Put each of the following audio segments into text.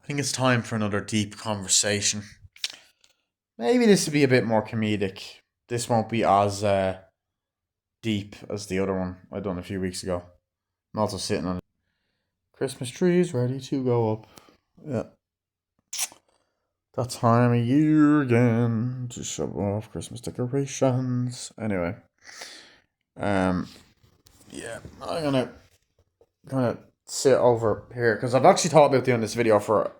I think it's time for another deep conversation. Maybe this will be a bit more comedic. This won't be as deep as the other one I done a few weeks ago. I'm also sitting on Christmas trees ready to go up. Yeah, that time of year again to show off Christmas decorations. Anyway, um, yeah, I'm gonna sit over here because I've actually thought about doing this video for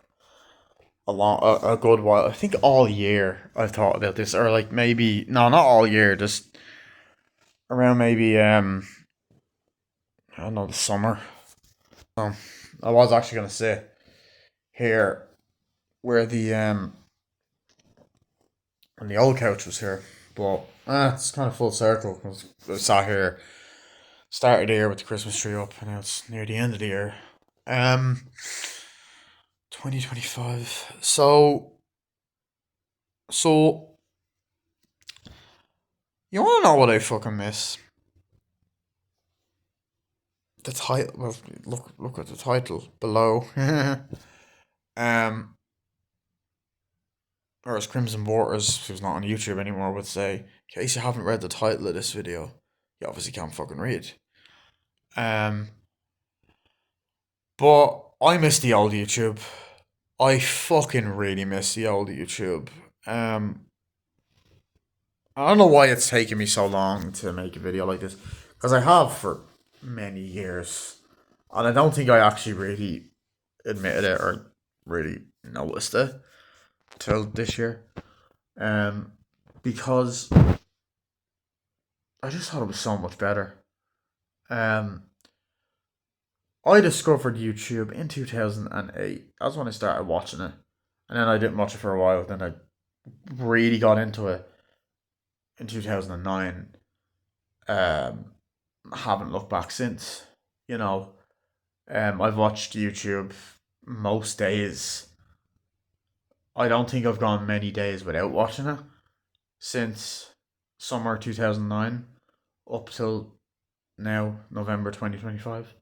a good while. I think all year I've thought about this, or like maybe no, not all year, just around maybe I don't know, the summer. Um, I was actually gonna say here where the old couch was here, but it's kind of full circle because I sat here, started the year with the Christmas tree up, and now it's near the end of the year. Um, 2025. So you want to know what I fucking miss? The title. Well, look at the title below. um, or as Crimson Waters, who's not on YouTube anymore, would say, in case you haven't read the title of this video, you obviously can't fucking read. Um, but I miss the old YouTube. I fucking really miss the old YouTube. Um, I don't know why it's taken me so long to make a video like this, because I have for many years, and I don't think I actually really admitted it or really noticed it till this year. Um, because I just thought it was so much better. Um, I discovered YouTube in 2008. That's when I started watching it. And then I didn't watch it for a while. Then I really got into it in 2009. Um, haven't looked back since. You know, I've watched YouTube most days. I don't think I've gone many days without watching it since summer 2009 up till now, November 2025.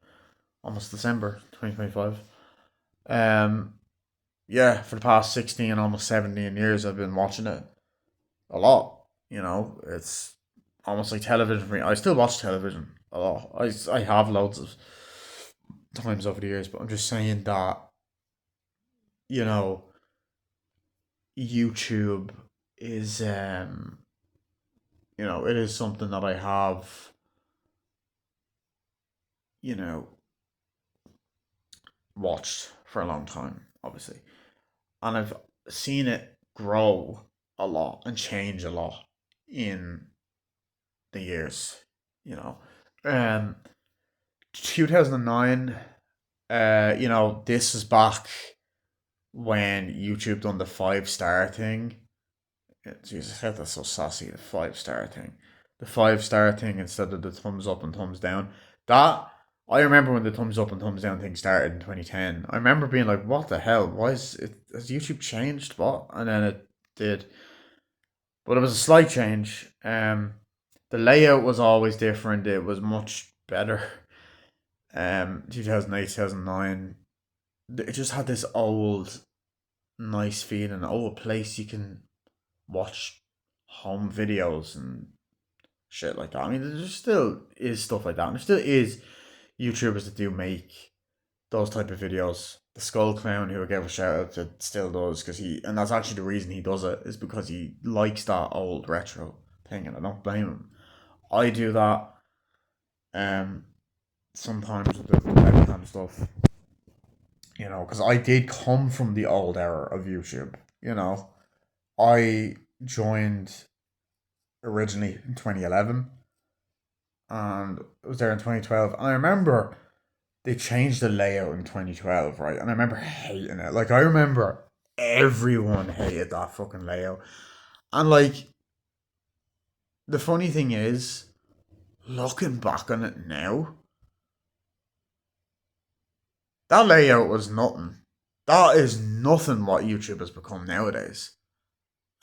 Almost December 2025. Um, yeah, for the past 16, almost 17 years, I've been watching it a lot. You know, it's almost like television for me. I still watch television a lot. I have loads of times over the years, but I'm just saying that, you know, YouTube is, it is something that I have, you know, watched for a long time, obviously. And I've seen it grow a lot and change a lot in the years, you know. Um, 2009, this is back when YouTube done the 5 star thing. Jesus, how that's so sassy, the 5 star thing. The 5 star thing instead of the thumbs up and thumbs down. That, I remember when the thumbs up and thumbs down thing started in 2010. I remember being like, what the hell? Why is it, has YouTube changed? What? And then it did. But it was a slight change. The layout was always different. It was much better. 2008, 2009. It just had this old, nice feeling. Oh, a place you can watch home videos and shit like that. I mean, there still is stuff like that. And there still is YouTubers that do make those type of videos. The Skull Clown, who I gave a shout out to, still does because and that's actually the reason he does it is because he likes that old retro thing, and I don't blame him. I do that um sometimes with the webcam stuff, because I did come from the old era of YouTube. I joined originally in 2011 and was there in 2012. And I remember they changed the layout in 2012, right? And I remember hating it. Like, I remember everyone hated that fucking layout. And, like, the funny thing is, looking back on it now, that layout was nothing. That is nothing what YouTube has become nowadays.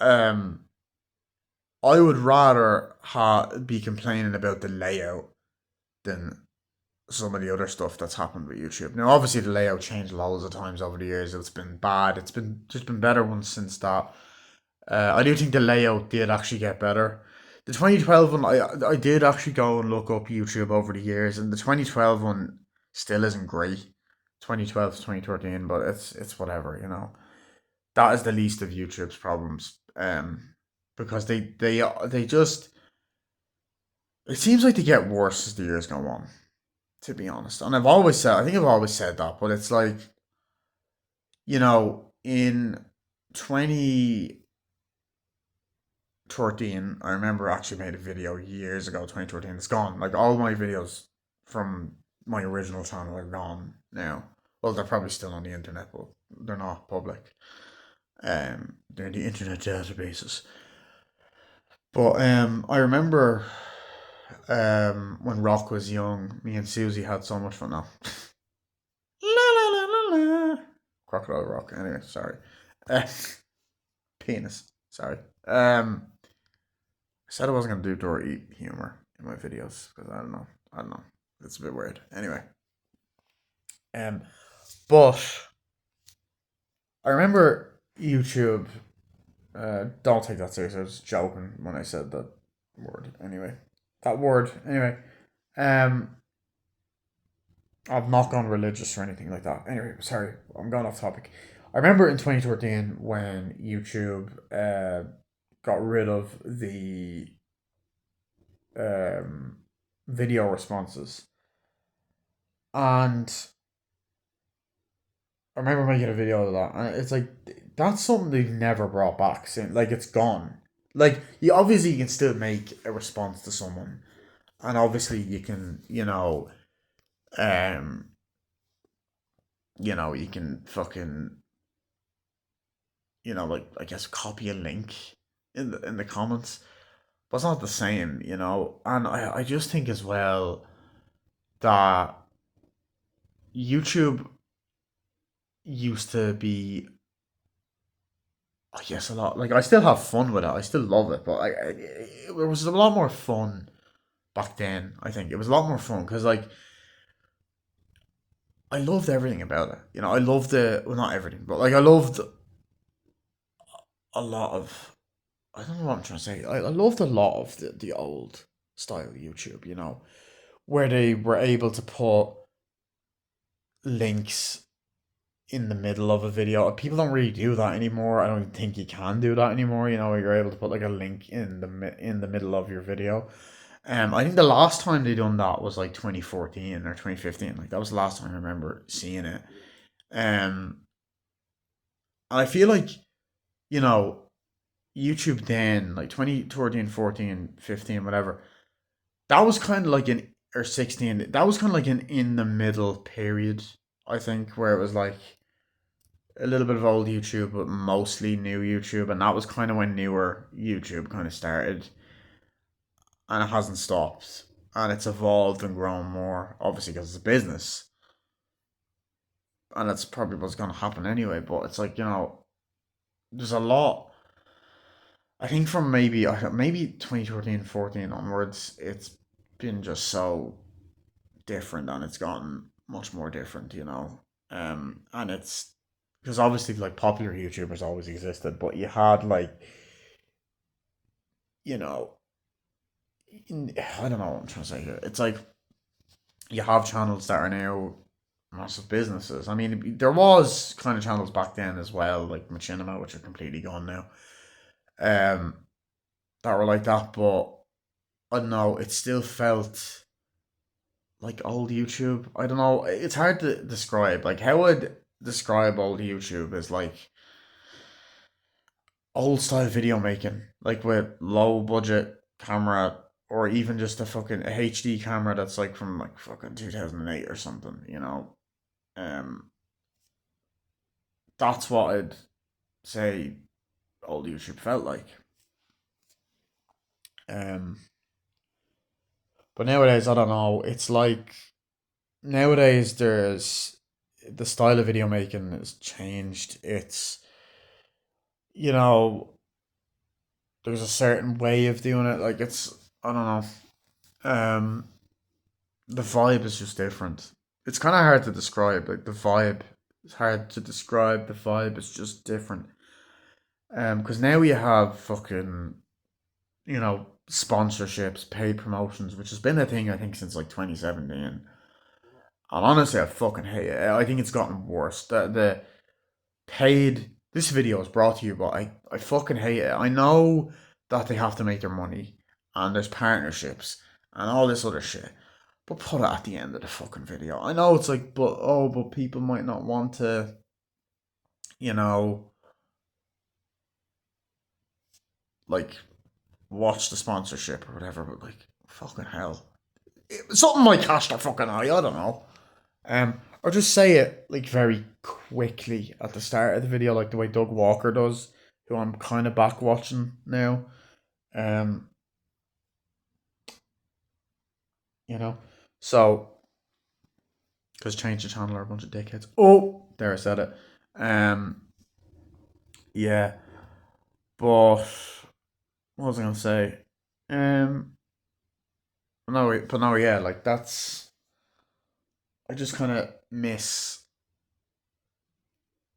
Um, I would rather be complaining about the layout than some of the other stuff that's happened with YouTube. Now, obviously, the layout changed loads of times over the years. It's been bad. It's been just been better ones since that. I do think the layout did actually get better. The 2012 one, I did actually go and look up YouTube over the years, and the 2012 one still isn't great. 2012 to 2013, but it's whatever, you know. That is the least of YouTube's problems. Because they just, it seems like they get worse as the years go on, to be honest. And I think I've always said that, but it's like, in 2013, I remember I actually made a video years ago, 2013. It's gone. Like, all my videos from my original channel are gone now. Well, they're probably still on the internet, but they're not public. They're in the internet databases. But I remember when Rock was young, me and Susie had so much fun. Now, la la la la la. Crocodile Rock. Anyway, sorry. Uh, penis. Sorry. I said I wasn't gonna do dirty humor in my videos because I don't know. I don't know. It's a bit weird. Anyway. Um, but I remember YouTube. Don't take that serious. I was joking when I said that word. Anyway, that word. Anyway. Um, I've not gone religious or anything like that. Anyway, sorry, I'm going off topic. I remember in 2013 when YouTube got rid of the um, video responses, and I remember making a video of that, and it's like that's something they've never brought back since. Like, it's gone. Like, you obviously you can still make a response to someone, and obviously you can, um, you can fucking, like, I guess, copy a link in the comments, but it's not the same, And I just think as well that YouTube used to be, I guess, a lot, like, I still have fun with it. I still love it, but it was a lot more fun back then. I think it was a lot more fun because, like, I loved everything about it. I loved well, not everything, but, like, I loved a lot of. I don't know what I'm trying to say. I loved a lot of the old style YouTube. Where they were able to put links in the middle of a video. People don't really do that anymore. I don't think you can do that anymore. You're able to put, like, a link in the middle of your video. I think the last time they done that was like 2014 or 2015. Like, that was the last time I remember seeing it. And I feel like, you know YouTube then, like 2013, 14, 15, whatever. That was kind of like an, or 16. That was kind of like an in the middle period, I think, where it was like a little bit of old YouTube, but mostly new YouTube, and that was kind of when newer YouTube kind of started, and it hasn't stopped, and it's evolved and grown more, obviously because it's a business, and that's probably what's going to happen anyway. But it's like, there's a lot. I think from maybe 2013, 14 onwards, it's been just so different, and it's gotten much more different, and it's because obviously, like, popular YouTubers always existed, but you had, like, you know, I don't know what I'm trying to say here. It's like you have channels that are now massive businesses. I mean, there was kind of channels back then as well, like Machinima, which are completely gone now. Um, that were like that, but I don't know. It still felt like old YouTube. I don't know. It's hard to describe. Like, how would describe old YouTube as like old style video making, like with low budget camera, or even just a HD camera that's like from like fucking 2008 or something. Um, that's what I'd say old YouTube felt like. Um, but nowadays I don't know. It's like nowadays there's the style of video making has changed. It's you know there's a certain way of doing it. Like, it's, I don't know. Um, the vibe is just different. It's kind of hard to describe. Like the vibe, it's hard to describe. The vibe is just different. Because now you have fucking, sponsorships, paid promotions, which has been a thing I think since like 2017. And honestly, I fucking hate it. I think it's gotten worse. The paid. This video is brought to you, but I fucking hate it. I know that they have to make their money, and there's partnerships and all this other shit. But put it at the end of the fucking video. I know it's like, but people might not want to, you know, like watch the sponsorship or whatever. But like, fucking hell, something might catch their fucking eye. I don't know. Or just say it like very quickly at the start of the video, like the way Doug Walker does, who I'm kind of back watching now. Um, you know, so because Change the Channel are a bunch of dickheads. Oh, there I said it. Um, yeah, but what was I gonna say? Um, but no, yeah, like that's. I just kind of miss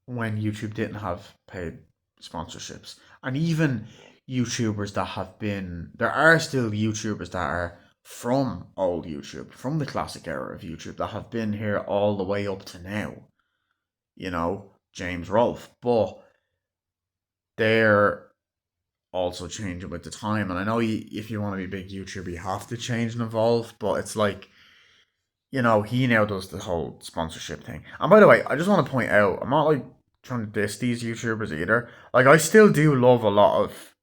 when YouTube didn't have paid sponsorships. And even YouTubers that have been, there are still YouTubers that are from old YouTube, from the classic era of YouTube, that have been here all the way up to now. James Rolfe. But they're also changing with the time. And I know if you want to be a big YouTuber, you have to change and evolve. But it's like, he now does the whole sponsorship thing. And by the way, I just want to point out, I'm not like trying to diss these YouTubers either. Like, I still do love a lot of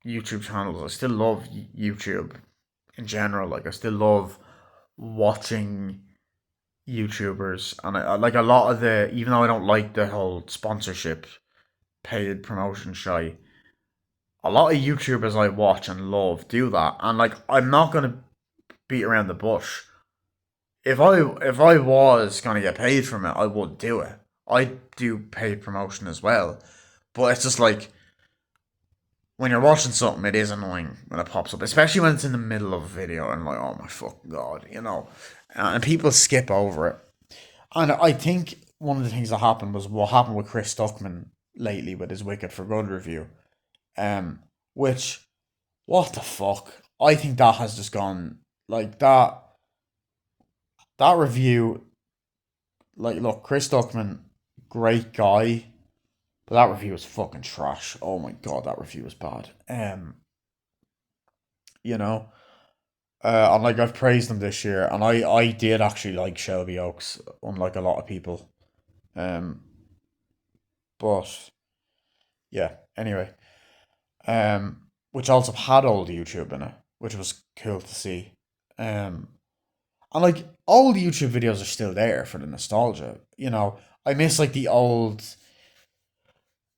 YouTube channels. I still love YouTube in general. Like, I still love watching YouTubers. And I like a lot of even though I don't like the whole sponsorship, paid promotion shy, a lot of YouTubers I watch and love do that. And like, I'm not going to beat around the bush. If I was gonna get paid from it, I would do it. I do paid promotion as well, but it's just like when you're watching something, it is annoying when it pops up, especially when it's in the middle of a video and like, oh my fucking god. And people skip over it. And I think one of the things that happened was what happened with Chris Stuckman lately with his Wicked for Good review, um, which what the fuck? I think that has just gone like that. That review, like, look, Chris Stuckman, great guy, but that review was fucking trash. Oh my god, that review was bad. You know, and like I've praised him this year, and I did actually like Shelby Oaks, unlike a lot of people. Um, but yeah. Anyway, which also had old YouTube in it, which was cool to see. Um, and like old YouTube videos are still there for the nostalgia. I miss like the old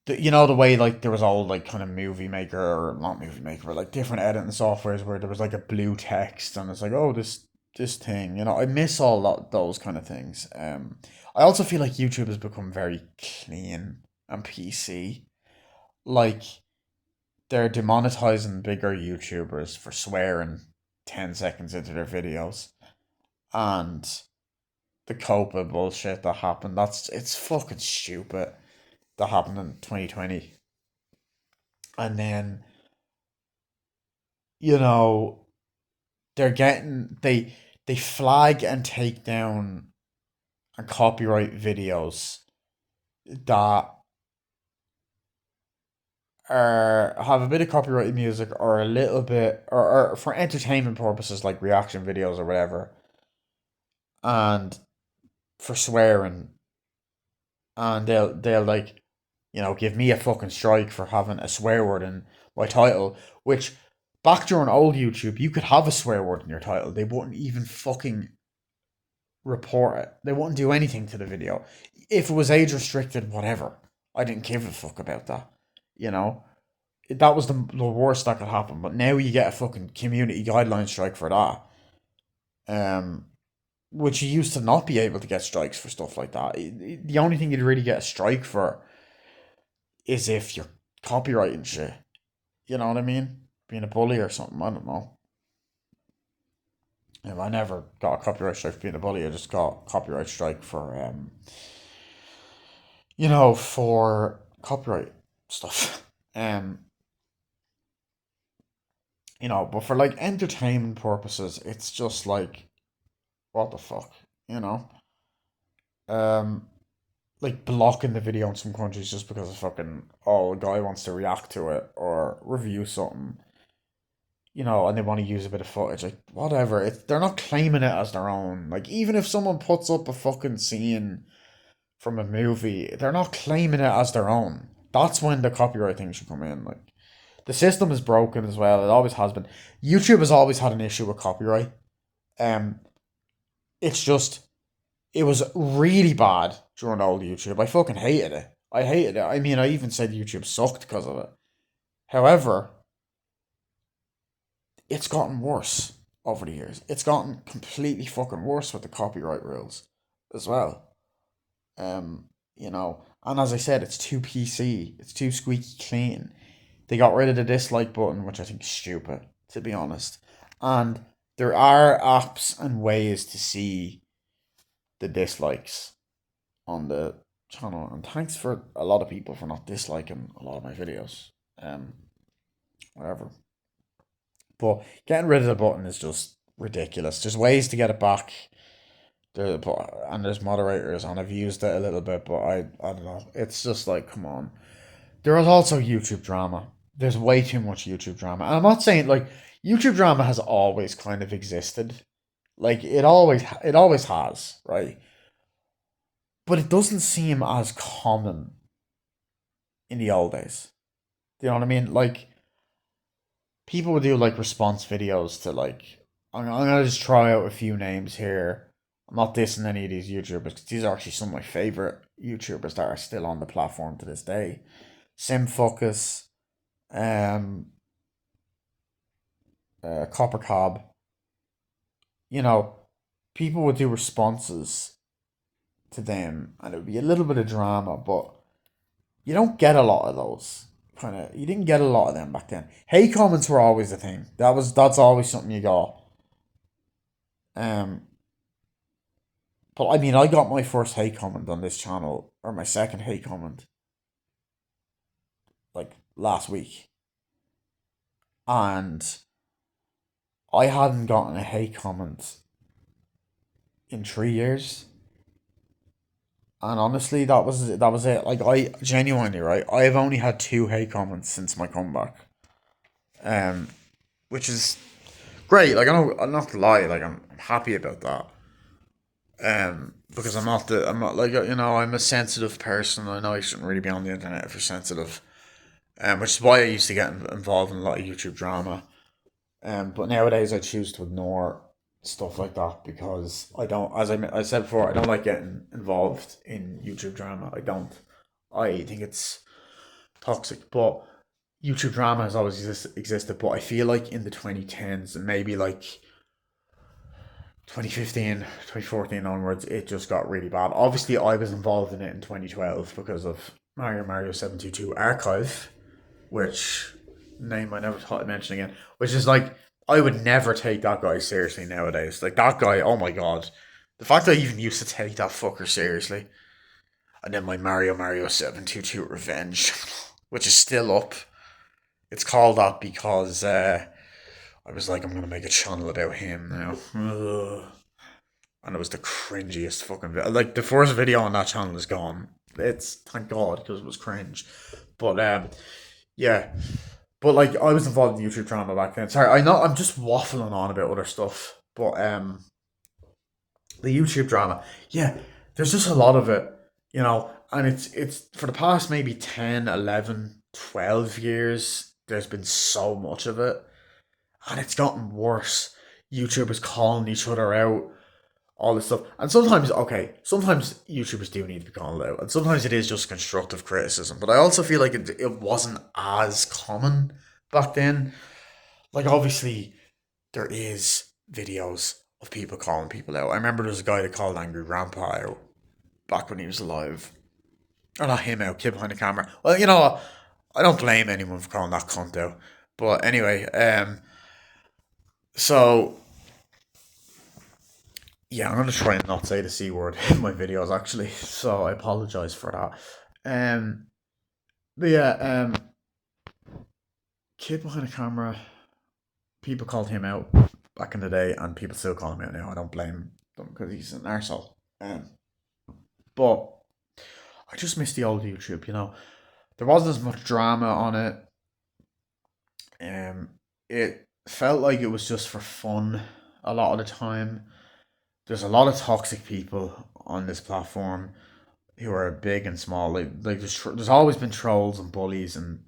the way like there was old like kind of movie maker or not movie maker but like different editing softwares where there was like a blue text and it's like, oh, this thing, I miss all those kind of things. I also feel like YouTube has become very clean and PC. Like, they're demonetizing bigger YouTubers for swearing 10 seconds into their videos, and the copa bullshit that happened, it's fucking stupid, that happened in 2020. And then, you know, they flag and take down and copyright videos that have a bit of copyrighted music or a little bit or for entertainment purposes like reaction videos or whatever, and for swearing, and they'll like, give me a fucking strike for having a swear word in my title, which back during old YouTube, you could have a swear word in your title. They wouldn't even fucking report it. They wouldn't do anything to the video. If it was age restricted, whatever. I didn't give a fuck about that. You know? That was the worst that could happen. But now you get a fucking community guideline strike for that. Um, which you used to not be able to get strikes for stuff like that. The only thing you'd really get a strike for is if you're copyrighting shit. You know what I mean? Being a bully or something. I don't know. I never got a copyright strike for being a bully. I just got copyright strike for for copyright stuff. Um, but for like entertainment purposes, it's just like what the fuck, you know? Um, like blocking the video in some countries just because of fucking a guy wants to react to it or review something, and they want to use a bit of footage, like whatever. They're not claiming it as their own. Like even if someone puts up a fucking scene from a movie, they're not claiming it as their own. That's when the copyright thing should come in. Like the system is broken as well. It always has been. YouTube has always had an issue with copyright. Um, it's just it was really bad during old YouTube. I fucking hated it. I hated it. I mean, I even said YouTube sucked because of it. However, it's gotten worse over the years. It's gotten completely fucking worse with the copyright rules as well. And as I said, it's too PC. It's too squeaky clean. They got rid of the dislike button, which I think is stupid, to be honest. And there are apps and ways to see the dislikes on the channel. And thanks for a lot of people for not disliking a lot of my videos. Whatever. But getting rid of the button is just ridiculous. There's ways to get it back. And there's moderators, and I've used it a little bit, but I don't know. It's just like, come on. There is also YouTube drama. There's way too much YouTube drama. And I'm not saying like YouTube drama has always kind of existed. Like it always has, right? But it doesn't seem as common in the old days. Do you know what I mean? Like people would do like response videos to like I'm gonna just try out a few names here. I'm not dissing any of these YouTubers because these are actually some of my favorite YouTubers that are still on the platform to this day. Simfocus, um, Copper Cob. You know, people would do responses to them, and it would be a little bit of drama, but you don't get a lot of those. You didn't get a lot of them back then. Hate comments were always a thing. That's always something you got. Um, but I mean, I got my first hate comment on this channel, or my second hate comment, like last week, and I hadn't gotten a hate comment in 3 years. And honestly, that was it. Like I genuinely, right? I have only had two hate comments since my comeback. Um, which is great. Like I'm not gonna lie. Like I'm happy about that. Because I'm not like I'm a sensitive person. I know I shouldn't really be on the internet if you're sensitive. Which is why I used to get involved in a lot of YouTube drama. But nowadays I choose to ignore stuff like that because I don't, as I said before, I don't like getting involved in YouTube drama. I don't. I think it's toxic. But YouTube drama has always existed. But I feel like in the 2010s and maybe like 2015, 2014 onwards, it just got really bad. Obviously, I was involved in it in 2012 because of Mario 722 Archive, which name I never thought I'd mention again, which is like I would never take that guy seriously nowadays. Like that guy, oh my god, the fact that I even used to take that fucker seriously, and then my Mario 722 Revenge, which is still up. It's called that because I was like, I'm gonna make a channel about him now. Ugh. And it was the cringiest fucking video. Like the first video on that channel is gone. It's thank God because it was cringe. But yeah. But like I was involved in YouTube drama back then. Sorry, I know I'm just waffling on about other stuff. But the YouTube drama, yeah, there's just a lot of it, and it's for the past maybe 10, 11, 12 years, there's been so much of it. And it's gotten worse. YouTubers calling each other out, all this stuff. And sometimes, okay, sometimes YouTubers do need to be called out, and sometimes it is just constructive criticism. But I also feel like it wasn't as common back then. Like, obviously, there is videos of people calling people out. I remember there was a guy that called Angry Grandpa out back when he was alive. Or not him out, kid behind the camera. Well, I don't blame anyone for calling that cunt out. But anyway, so Yeah, I'm gonna try and not say the C word in my videos actually, so I apologize for that. Um, but yeah, kid behind a camera, people called him out back in the day, and people still call him out now. I don't blame them because he's an arsehole. But I just miss the old YouTube. There wasn't as much drama on it. It felt like it was just for fun a lot of the time. There's a lot of toxic people on this platform who are big and small. Like there's always been trolls and bullies and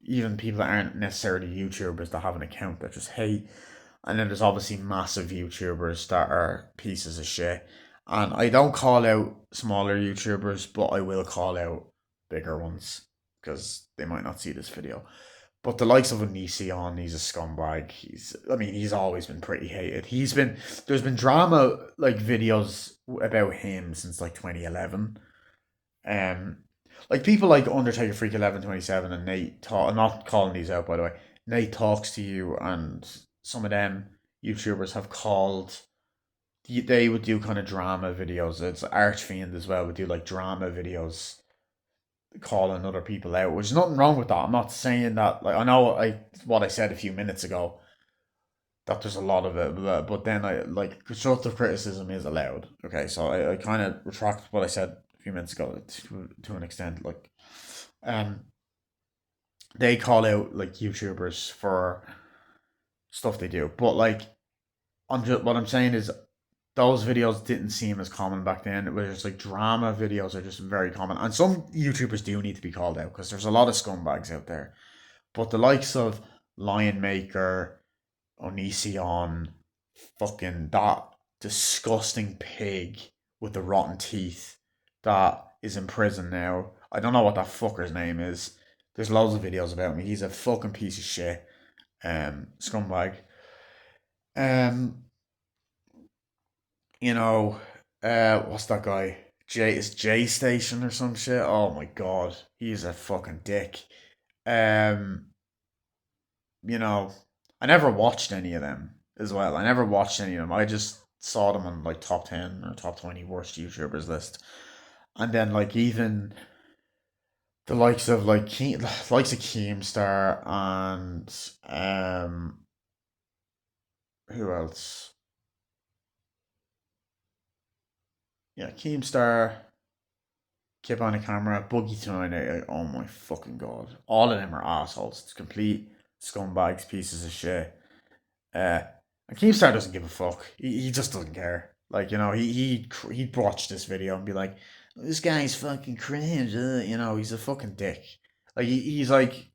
even people that aren't necessarily YouTubers that have an account that just hate. And then there's obviously massive YouTubers that are pieces of shit. And I don't call out smaller YouTubers, but I will call out bigger ones because they might not see this video. But the likes of Onision, he's a scumbag. He's always been pretty hated. There's been drama like videos about him since like 2011. Um, like people like Undertaker Freak 1127 and Nate talk. I'm not calling these out by the way. Nate talks to you, and some of them YouTubers have called. They would do kind of drama videos. It's Archfiend as well would do like drama videos, calling other people out. Which is nothing wrong with that. I'm not saying that. Like I know what I said a few minutes ago, that there's a lot of it, but then I like constructive criticism is allowed. Okay, so I kind of retract what I said a few minutes ago to an extent. Like, um, they call out like YouTubers for stuff they do, but like what I'm saying is those videos didn't seem as common back then. It was just like drama videos are just very common, and some YouTubers do need to be called out because there's a lot of scumbags out there. But the likes of Lion Maker, Onision, fucking that disgusting pig with the rotten teeth that is in prison now. I don't know what that fucker's name is. There's loads of videos about me. He's a fucking piece of shit. Scumbag. Um, you know, what's that guy? J Station or some shit. Oh my god, he's a fucking dick. Um, you know, I never watched any of them as well. I never watched any of them. I just saw them on like top 10 or top 20 worst YouTubers list. And then like even the likes of likes of Keemstar and who else? Yeah, Keemstar, Kip on the camera, Boogie Tonight. Oh my fucking god. All of them are assholes. It's complete scumbags, pieces of shit. Uh, and Keemstar doesn't give a fuck. He just doesn't care. Like he'd watch this video and be like, "This guy's fucking cringe." He's a fucking dick. Like he's like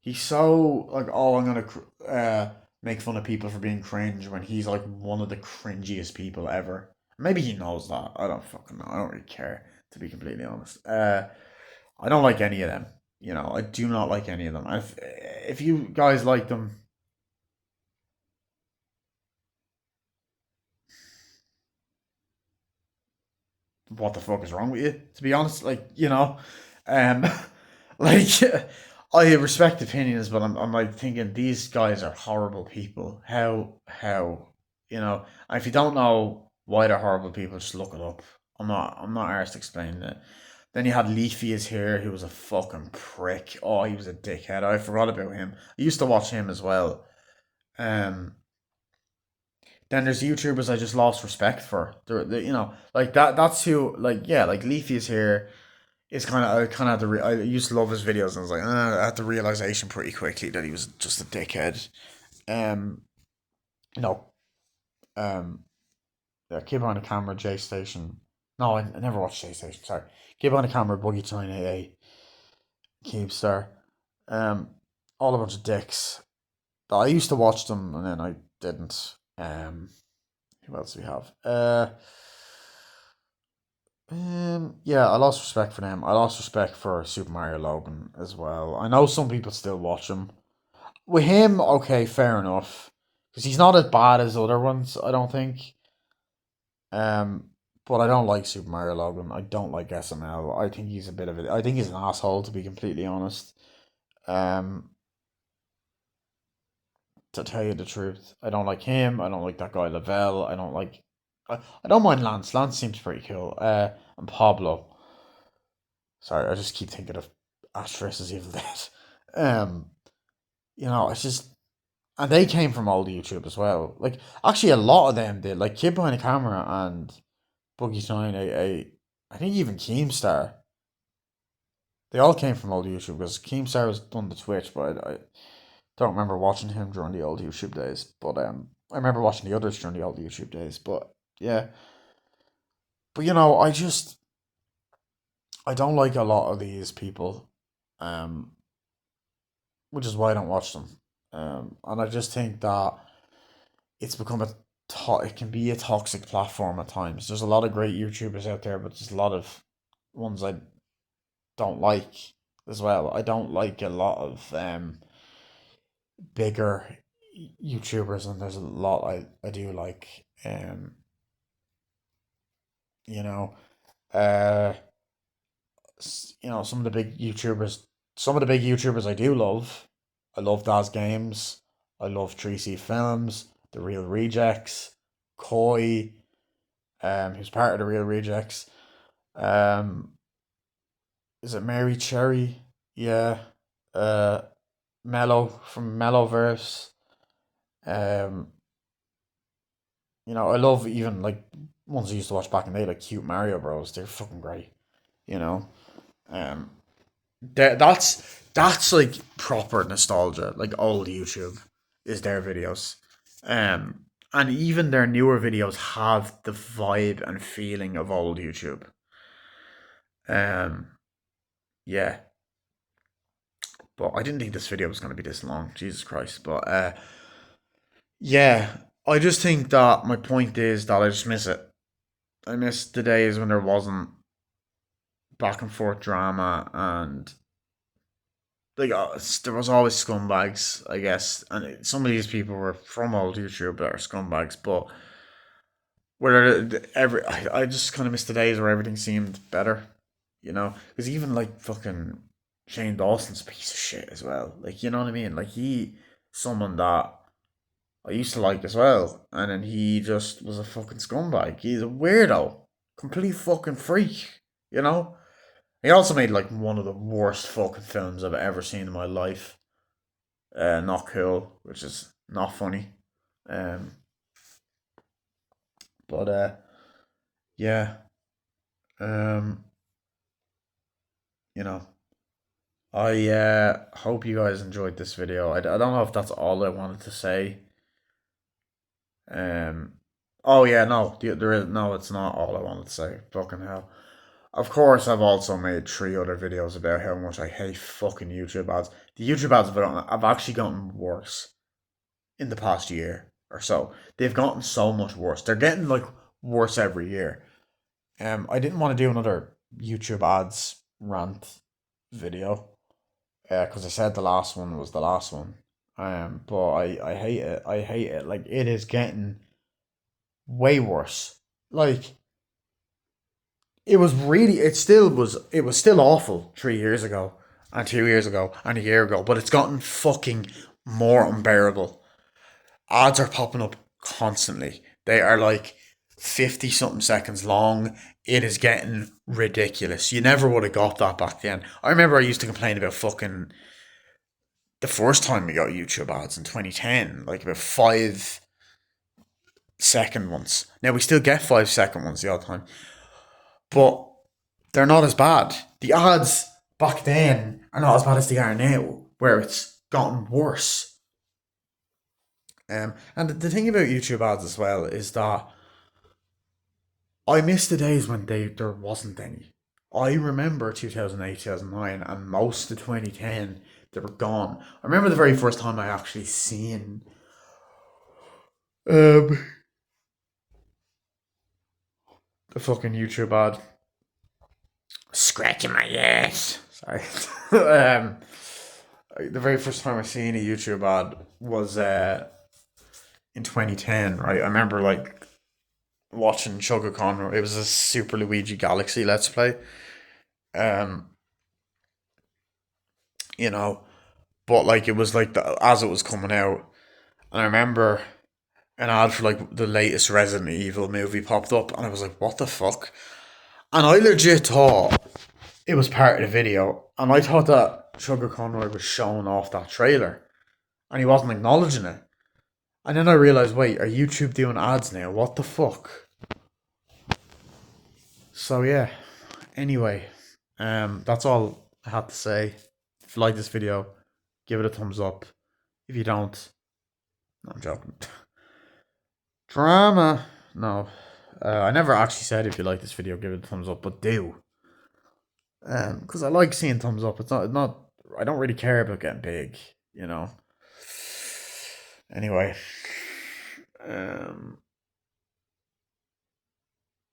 he's so like, oh, I'm gonna make fun of people for being cringe when he's like one of the cringiest people ever. Maybe he knows that. I don't fucking know. I don't really care, to be completely honest. I don't like any of them. I do not like any of them. If you guys like them, what the fuck is wrong with you? To be honest, um, like I respect opinions, but I'm like thinking these guys are horrible people. And if you don't know why they're horrible people, just look it up. I'm not arsed explaining it. Then you had Leafy is here, who was a fucking prick. Oh, he was a dickhead. I forgot about him. I used to watch him as well. Um, then there's YouTubers I just lost respect for. Like that. That's who. Like yeah, like Leafy is here. It's kind of had I used to love his videos, and I was like, I had the realization pretty quickly that he was just a dickhead. Um, you know, um, yeah, Keep on the Camera, J Station. No, I never watched J Station. Sorry, Keep on the Camera, Boogie Time AA, Keemstar. Um, all a bunch of dicks. I used to watch them, and then I didn't. Who else do we have? yeah, I lost respect for them. I lost respect for Super Mario Logan as well. I know some people still watch him. With him, okay, fair enough, because he's not as bad as other ones. I don't think. Um, but I don't like Super Mario Logan. I don't like SML. I think he's a bit of it. I think he's an asshole, to be completely honest. Um, to tell you the truth, I don't like him. I don't like that guy Lavelle. I don't like I don't mind Lance. Lance seems pretty cool. And Pablo. Sorry, I just keep thinking of Ash versus Evil Dead. Um, it's just, and they came from old YouTube as well. Like, actually, a lot of them did. Like Kid Behind the Camera and Boogie Shine, I think even Keemstar. They all came from old YouTube because Keemstar was done the Twitch, but I don't remember watching him during the old YouTube days. But I remember watching the others during the old YouTube days. But yeah, but I don't like a lot of these people, um, which is why I don't watch them. And I just think that it's become it can be a toxic platform at times. There's a lot of great YouTubers out there, but there's a lot of ones I don't like as well. I don't like a lot of bigger YouTubers, and there's a lot I do like. You know, uh, some of the big YouTubers. Some of the big YouTubers I do love. I love Daz Games. I love 3C Films. The Real Rejects. Koi. Who's part of the Real Rejects. Um, is it Mary Cherry? Yeah. Uh, Mellow from Mellowverse. Um, I love even like ones I used to watch back in the day, like Cute Mario Bros. They're fucking great. You know. Um, that's like proper nostalgia, like old YouTube is their videos. And even their newer videos have the vibe and feeling of old YouTube. Um, yeah, but I didn't think this video was going to be this long. Jesus Christ. But yeah, I just think that my point is that I just miss it. I miss the days when there wasn't back and forth drama, and like there was always scumbags, I guess, and some of these people were from old YouTube that are scumbags, but where I just kind of miss the days where everything seemed better, because even like fucking Shane Dawson's a piece of shit as well, like you know what I mean, like someone that I used to like as well, and then he just was a fucking scumbag. He's a weirdo, complete fucking freak, you know. He also made like one of the worst fucking films I've ever seen in my life. Not cool, which is not funny. Um, but yeah. Um, you know, I hope you guys enjoyed this video. I don't know if that's all I wanted to say. Um, oh yeah, no, there is no. It's not all I wanted to say. Fucking hell. Of course, I've also made 3 other videos about how much I hate fucking YouTube ads. The YouTube ads have actually gotten worse in the past year or so. They've gotten so much worse. They're getting like worse every year. I didn't want to do another YouTube ads rant video because I said the last one was the last one. But I hate it. I hate it. Like it is getting way worse. Like it was still awful 3 years ago and 2 years ago and a year ago, but it's gotten fucking more unbearable. Ads are popping up constantly. They are like 50 something seconds long. It is getting ridiculous. You never would have got that back then. I remember I used to complain about fucking the first time we got YouTube ads in 2010, like about 5 second ones. Now we still get 5 second ones the odd time, but they're not as bad. The ads back then are not as bad as they are now, where it's gotten worse. And the thing about YouTube ads as well is that I miss the days when there wasn't any. I remember 2008, 2009, and most of 2010, they were gone. I remember the very first time I actually seen um, the fucking YouTube ad. Scratching my ass. Sorry. The very first time I seen a YouTube ad was in 2010, right? I remember like watching Chugga Conroy. It was a Super Luigi Galaxy Let's Play. Um, you know, but like it was like as it was coming out, and I remember an ad for like the latest Resident Evil movie popped up, and I was like, "What the fuck?" And I legit thought it was part of the video, and I thought that Sugar Conroy was showing off that trailer, and he wasn't acknowledging it. And then I realized, wait, are YouTube doing ads now? What the fuck? So yeah. Anyway, that's all I had to say. If you like this video, give it a thumbs up. If you don't, no, I'm joking. Drama. No. I never actually said if you like this video, give it a thumbs up, but do. Because I like seeing thumbs up. It's not. I don't really care about getting big, you know. Anyway, um,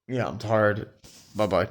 yeah, I'm tired. Bye bye.